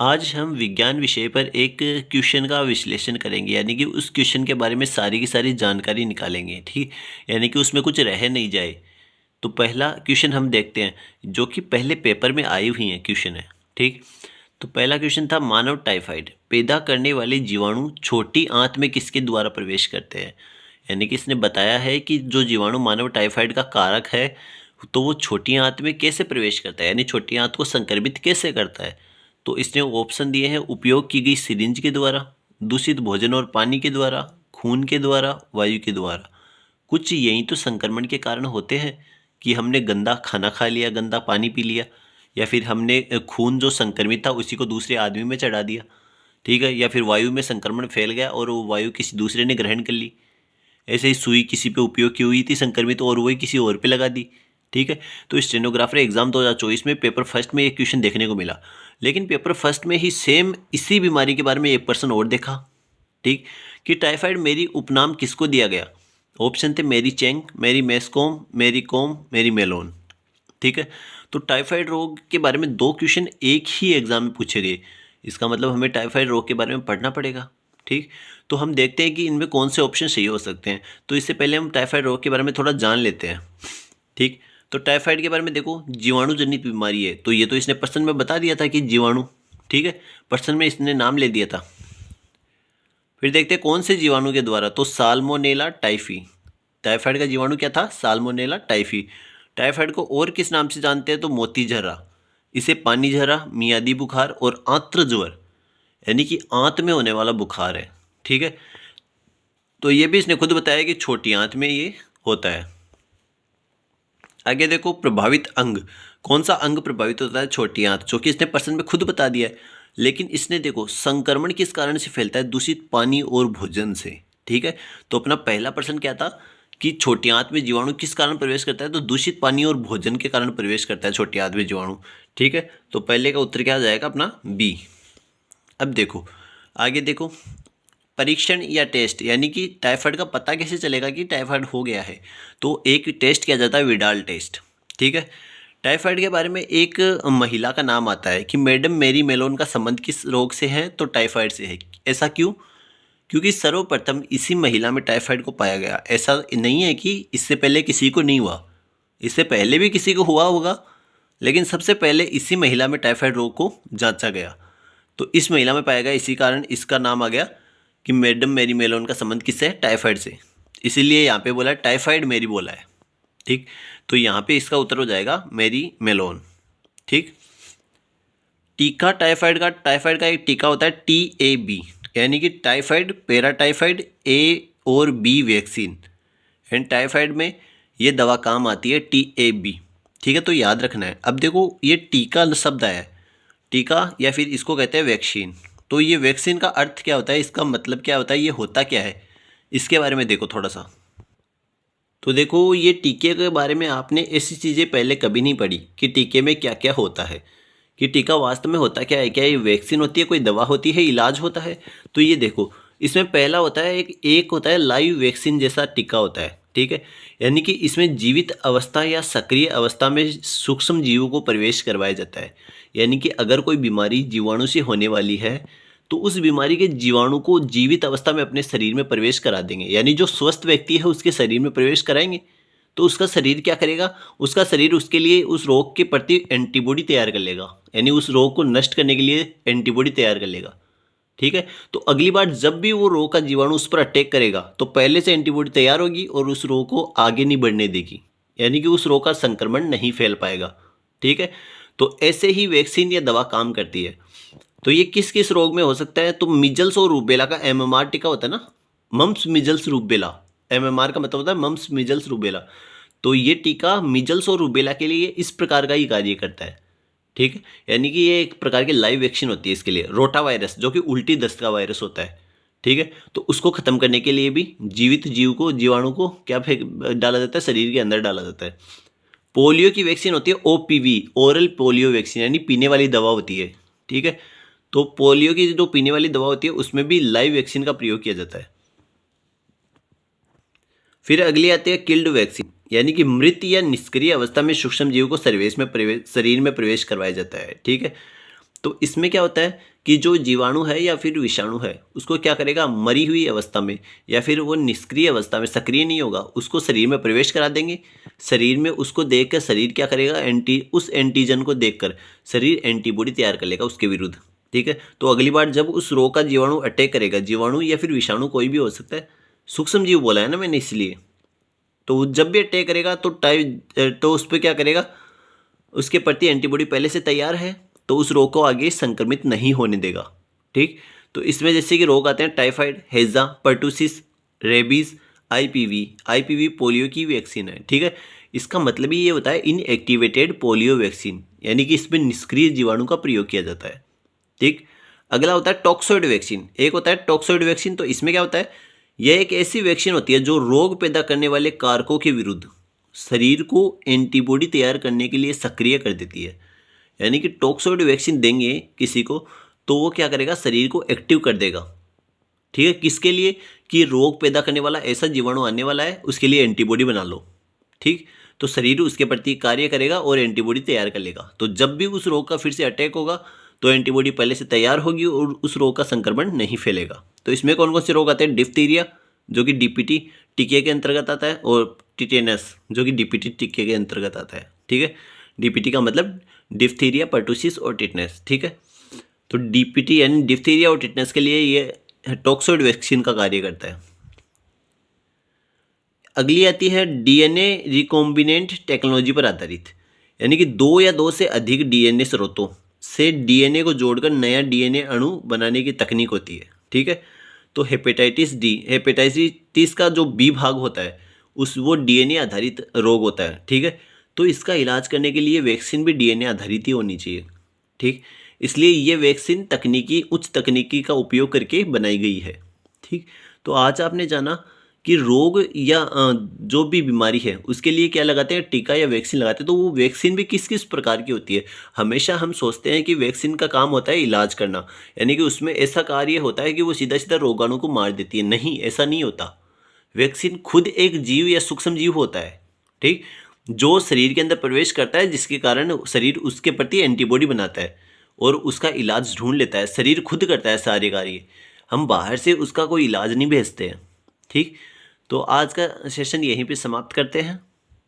आज हम विज्ञान विषय पर एक क्वेश्चन का विश्लेषण करेंगे, यानी कि उस क्वेश्चन के बारे में सारी की सारी जानकारी निकालेंगे। ठीक, यानी कि उसमें कुछ रह नहीं जाए। तो पहला क्वेश्चन हम देखते हैं, जो कि पहले पेपर में आई हुई है क्वेश्चन है। ठीक, तो पहला क्वेश्चन था, मानव टाइफाइड पैदा करने वाले जीवाणु छोटी आंत में किसके द्वारा प्रवेश करते हैं। यानी कि इसने बताया है कि जो जीवाणु मानव टाइफाइड का कारक है, तो वो छोटी आंत में कैसे प्रवेश करता है, यानी छोटी आंत को संक्रमित कैसे करता है। तो इसने ऑप्शन दिए हैं, उपयोग की गई सिरिंज के द्वारा, दूषित भोजन और पानी के द्वारा, खून के द्वारा, वायु के द्वारा। कुछ यही तो संक्रमण के कारण होते हैं कि हमने गंदा खाना खा लिया, गंदा पानी पी लिया, या फिर हमने खून जो संक्रमित था उसी को दूसरे आदमी में चढ़ा दिया। ठीक है, या फिर वायु में संक्रमण फैल गया और वो वायु किसी दूसरे ने ग्रहण कर ली। ऐसे ही सुई किसी पे उपयोग की हुई थी संक्रमित, और वही किसी और पे लगा दी। ठीक है, तो स्टेनोग्राफर एग्जाम 2024 में पेपर फर्स्ट में एक क्वेश्चन देखने को मिला, लेकिन पेपर फर्स्ट में ही सेम इसी बीमारी के बारे में एक पर्सन और देखा। ठीक, कि टाइफाइड मेरी उपनाम किसको दिया गया। ऑप्शन थे मेरी चेंग, मेरी मेस्कोम, मेरी कोम, मेरी मेलोन। ठीक है, तो टाइफाइड रोग के बारे में दो क्वेश्चन एक ही एग्जाम में पूछे गए, इसका मतलब हमें टाइफाइड रोग के बारे में पढ़ना पड़ेगा। ठीक, तो हम देखते हैं कि इनमें कौन से ऑप्शन सही हो सकते हैं। तो इससे पहले हम टाइफाइड रोग के बारे में थोड़ा जान लेते हैं। ठीक, तो टाइफाइड के बारे में देखो, जीवाणु जनित बीमारी है, तो ये तो इसने प्रश्न में बता दिया था कि जीवाणु। ठीक है, प्रश्न में इसने नाम ले दिया था। फिर देखते हैं कौन से जीवाणु के द्वारा, तो साल्मोनेला टाइफी। टाइफाइड का जीवाणु क्या था, साल्मोनेला टाइफी। टाइफाइड को और किस नाम से जानते हैं, तो मोती झर्रा, इसे पानी झर्रा, मियादी बुखार और आंत्र ज्वर, यानी कि आंत में होने वाला बुखार है। ठीक है, तो ये भी इसने खुद बताया कि छोटी आंत में ये होता है। आगे देखो, प्रभावित अंग, कौन सा अंग प्रभावित होता है, छोटी आंत, जो कि इसने प्रश्न में खुद बता दिया है। लेकिन इसने देखो संक्रमण किस कारण से फैलता है, दूषित पानी और भोजन से। ठीक है, तो अपना पहला प्रश्न क्या था कि छोटी आंत में जीवाणु किस कारण प्रवेश करता है, तो दूषित पानी और भोजन के कारण प्रवेश करता है छोटी आंत में जीवाणु। ठीक है, तो पहले का उत्तर क्या आ जाएगा अपना, बी। अब देखो आगे देखो, परीक्षण या टेस्ट, यानी कि टाइफाइड का पता कैसे चलेगा कि टाइफाइड हो गया है। तो एक टेस्ट किया जाता है, विडाल टेस्ट। ठीक है, टाइफाइड के बारे में एक महिला का नाम आता है कि मैडम मेरी मेलोन का संबंध किस रोग से है, तो टाइफाइड से है। ऐसा क्यों, क्योंकि सर्वप्रथम इसी महिला में टाइफाइड को पाया गया। ऐसा नहीं है कि इससे पहले किसी को नहीं हुआ, इससे पहले भी किसी को हुआ होगा, लेकिन सबसे पहले इसी महिला में टाइफाइड रोग को जांचा गया। तो इस महिला में पाया गया, इसी कारण इसका नाम आ गया कि मैडम मेरी मेलोन का संबंध किससे है, टाइफाइड से। इसीलिए यहाँ पे बोला है टाइफाइड मेरी बोला है। ठीक, तो यहाँ पे इसका उत्तर हो जाएगा मेरी मेलोन। ठीक, टीका टाइफाइड का एक टीका होता है TAB, यानी कि टाइफाइड पैराटाइफाइड ए और बी वैक्सीन। एंड टाइफाइड में ये दवा काम आती है TAB। ठीक है, तो याद रखना है। अब देखो ये टीका शब्द आया है, टीका या फिर इसको कहते हैं वैक्सीन। तो ये वैक्सीन का अर्थ क्या होता है, इसका मतलब क्या होता है, ये होता क्या है, इसके बारे में देखो थोड़ा सा। तो देखो ये टीके के बारे में आपने ऐसी चीज़ें पहले कभी नहीं पढ़ी कि टीके में क्या क्या होता है, कि टीका वास्तव में होता क्या है, क्या ये वैक्सीन होती है, कोई दवा होती है, इलाज होता है। तो ये देखो, इसमें पहला होता है एक होता है लाइव वैक्सीन जैसा टीका होता है। ठीक है, यानी कि इसमें जीवित अवस्था या सक्रिय अवस्था में सूक्ष्म जीवों को प्रवेश करवाया जाता है। यानी कि अगर कोई बीमारी जीवाणु से होने वाली है, तो उस बीमारी के जीवाणु को जीवित अवस्था में अपने शरीर में प्रवेश करा देंगे। यानी जो स्वस्थ व्यक्ति है उसके शरीर में प्रवेश कराएंगे, तो उसका शरीर क्या करेगा, उसका शरीर उसके लिए उस रोग के प्रति एंटीबॉडी तैयार कर लेगा, यानी उस रोग को नष्ट करने के लिए एंटीबॉडी तैयार कर लेगा। ठीक है, तो अगली बार जब भी वो रोग का जीवाणु उस पर अटैक करेगा, तो पहले से एंटीबॉडी तैयार होगी और उस रोग को आगे नहीं बढ़ने देगी, यानी कि उस रोग का संक्रमण नहीं फैल पाएगा। ठीक है, तो ऐसे ही वैक्सीन या दवा काम करती है। तो ये किस किस रोग में हो सकता है, तो मिजल्स और रूबेला का MMR टीका होता है ना, मम्स मिजल्स रूबेला। MMR का मतलब होता है मम्स मिजल्स रूबेला। तो ये टीका मिजल्स और रूबेला के लिए इस प्रकार का ही कार्य करता है। ठीक है, यानी कि ये एक प्रकार की लाइव वैक्सीन होती है इसके लिए। रोटा वायरस जो कि उल्टी दस्त का वायरस होता है, ठीक है, तो उसको खत्म करने के लिए भी जीवित जीवाणु को क्या फेंक डाला जाता है, शरीर के अंदर डाला जाता है। पोलियो की वैक्सीन होती है OPV, ओरल पोलियो वैक्सीन, यानी पीने वाली दवा होती है। ठीक है, तो पोलियो की जो पीने वाली दवा होती है उसमें भी लाइव वैक्सीन का प्रयोग किया जाता है। फिर अगली आती है किल्ड वैक्सीन, यानी कि मृत या निष्क्रिय अवस्था में सूक्ष्म जीव को शरीर में प्रवेश करवाया जाता है। ठीक है, तो इसमें क्या होता है कि जो जीवाणु है या फिर विषाणु है उसको क्या करेगा, मरी हुई अवस्था में या फिर वो निष्क्रिय अवस्था में, सक्रिय नहीं होगा, उसको शरीर में प्रवेश करा देंगे। शरीर में उसको देखकर शरीर क्या करेगा, उस एंटीजन को देखकर शरीर एंटीबॉडी तैयार कर लेगा उसके विरुद्ध। ठीक है, तो अगली बार जब उस रोग का जीवाणु अटैक करेगा, जीवाणु या फिर विषाणु कोई भी हो सकता है, सूक्ष्म जीव बोला है ना मैंने इसलिए, तो जब भी अटैक करेगा तो उस पर क्या करेगा, उसके प्रति एंटीबॉडी पहले से तैयार है तो उस रोग को आगे संक्रमित नहीं होने देगा। ठीक, तो इसमें जैसे कि रोग आते हैं टाइफाइड, हैजा, पर्टूसिस, रेबीज, आईपीवी पोलियो की वैक्सीन है। ठीक है, इसका मतलब ही ये होता है इनएक्टिवेटेड पोलियो वैक्सीन, यानी कि इसमें निष्क्रिय जीवाणु का प्रयोग किया जाता है। ठीक, अगला होता है टॉक्सोइड वैक्सीन। एक होता है टॉक्सोइड वैक्सीन, तो इसमें क्या होता है, यह एक ऐसी वैक्सीन होती है जो रोग पैदा करने वाले कारकों के विरुद्ध शरीर को एंटीबॉडी तैयार करने के लिए सक्रिय कर देती है। यानी कि टॉक्सोइड वैक्सीन देंगे किसी को तो वो क्या करेगा, शरीर को एक्टिव कर देगा। ठीक है, किसके लिए, कि रोग पैदा करने वाला ऐसा जीवाणु आने वाला है, उसके लिए एंटीबॉडी बना लो। ठीक, तो शरीर उसके प्रति कार्य करेगा और एंटीबॉडी तैयार कर लेगा। तो जब भी उस रोग का फिर से अटैक होगा तो एंटीबॉडी पहले से तैयार होगी और उस रोग का संक्रमण नहीं फैलेगा। तो इसमें कौन कौन से रोग आते हैं, डिप्थीरिया जो कि डीपीटी टीके के अंतर्गत आता है, और टिटेनस जो कि डीपीटी टीके के अंतर्गत आता है। ठीक है, डीपीटी का मतलब डिप्थीरिया, पर्टूसिस और टिटनेस। ठीक है, तो डीपीटी यानी डिप्थीरिया और टिटनेस के लिए ये टॉक्सोइड वैक्सीन का कार्य करता है। अगली आती है डीएनए रिकॉम्बिनेंट टेक्नोलॉजी पर आधारित, यानी कि 2 या 2 से अधिक डीएनए स्रोतों से डीएनए को जोड़कर नया डीएनए अणु बनाने की तकनीक होती है। ठीक है, तो हेपेटाइटिस का जो बी भाग होता है वो डीएनए आधारित रोग होता है। ठीक है, तो इसका इलाज करने के लिए वैक्सीन भी डीएनए आधारित ही होनी चाहिए। ठीक, इसलिए ये वैक्सीन उच्च तकनीकी का उपयोग करके बनाई गई है। ठीक, तो आज आपने जाना कि रोग या जो भी बीमारी है उसके लिए क्या लगाते हैं, टीका या वैक्सीन लगाते हैं। तो वो वैक्सीन भी किस किस प्रकार की होती है। हमेशा हम सोचते हैं कि वैक्सीन का काम होता है इलाज करना, यानी कि उसमें ऐसा कार्य होता है कि वो सीधा सीधा रोगाणु को मार देती है। नहीं, ऐसा नहीं होता। वैक्सीन खुद एक जीव या सूक्ष्म जीव होता है। ठीक, जो शरीर के अंदर प्रवेश करता है, जिसके कारण शरीर उसके प्रति एंटीबॉडी बनाता है और उसका इलाज ढूंढ लेता है। शरीर खुद करता है सारे कार्य, हम बाहर से उसका कोई इलाज नहीं भेजते हैं। ठीक, तो आज का सेशन यहीं पे समाप्त करते हैं।